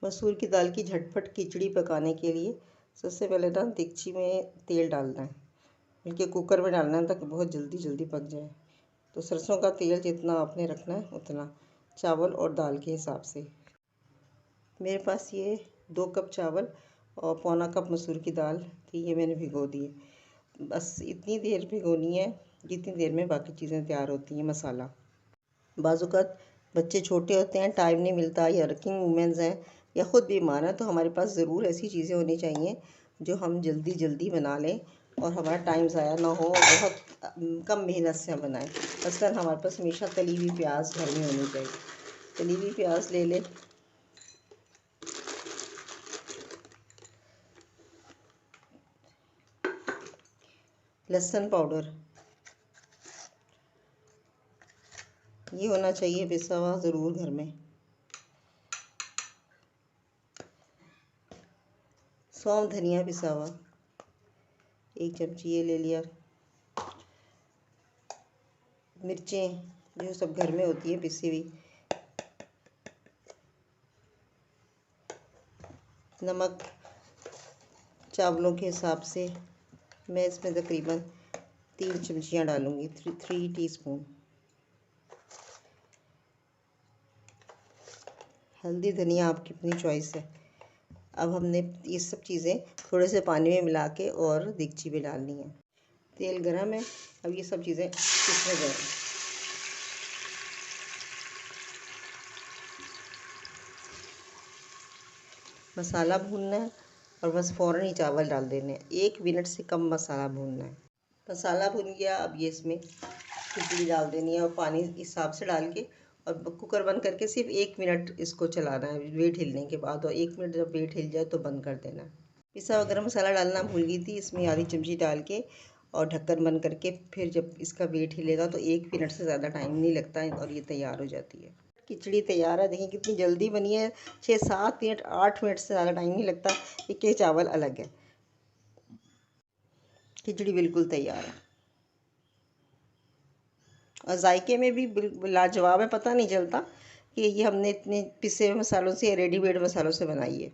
मसूर की दाल की झटपट खिचड़ी पकाने के लिए सबसे पहले ना देगची में तेल डालना है, बल्कि कुकर में डालना है ताकि बहुत जल्दी जल्दी पक जाए। तो सरसों का तेल जितना आपने रखना है उतना, चावल और दाल के हिसाब से। मेरे पास ये 2 कप चावल और पौना कप मसूर की दाल थी, ये मैंने भिगो दी है। बस इतनी देर भिगोनी है जितनी देर में बाकी चीज़ें तैयार होती हैं। मसाला, बाज़ात बच्चे छोटे होते हैं, टाइम नहीं मिलता, या वर्किंग वूमेंस हैं, या ख़ुद बीमार हैं, तो हमारे पास ज़रूर ऐसी चीज़ें होनी चाहिए जो हम जल्दी जल्दी बना लें और हमारा टाइम ज़ाया ना हो, बहुत कम मेहनत से हम बनाएं। मसलन हमारे पास हमेशा तली हुई प्याज घर में होनी चाहिए। तली हुई प्याज ले लें, लहसुन पाउडर ये होना चाहिए पिसा हुआ ज़रूर घर में। सौंफ धनिया पिसा हुआ 1 चमची ये ले लिया। मिर्चें जो सब घर में होती है पिसी हुई। नमक चावलों के हिसाब से, मैं इसमें तकरीबन 3 चमचियाँ डालूँगी, 3 टीस्पून। हल्दी धनिया आपकी अपनी चॉइस है। अब हमने ये सब चीज़ें थोड़े से पानी में मिला के और देगची में डालनी है। तेल गरम है, अब ये सब चीज़ें इसमें जाएँ। मसाला भूनना है और बस फ़ौरन ही चावल डाल देने हैं। 1 मिनट से कम मसाला भूनना है। मसाला भून गया, अब ये इसमें खिचड़ी डाल देनी है और पानी इस हिसाब से डाल के, और कुकर बंद करके सिर्फ 1 मिनट इसको चलाना है वेट हिलने के बाद, और 1 मिनट जब वेट हिल जाए तो बंद कर देना है। पिसा हुआ गरम मसाला डालना भूल गई थी, इसमें आधी चमची डाल के और ढक्कन बंद करके फिर जब इसका वेट हिलेगा तो 1 मिनट से ज़्यादा टाइम नहीं लगता है और ये तैयार हो जाती है। खिचड़ी तैयार है, देखिए कितनी जल्दी बनी है। 6-7 मिनट 8 मिनट से ज़्यादा टाइम नहीं लगता। ये चावल अलग है, खिचड़ी बिल्कुल तैयार है और जायके में भी लाजवाब है। पता नहीं चलता कि ये हमने इतने पिसे हुए मसालों से, रेडीमेड मसालों से बनाई है।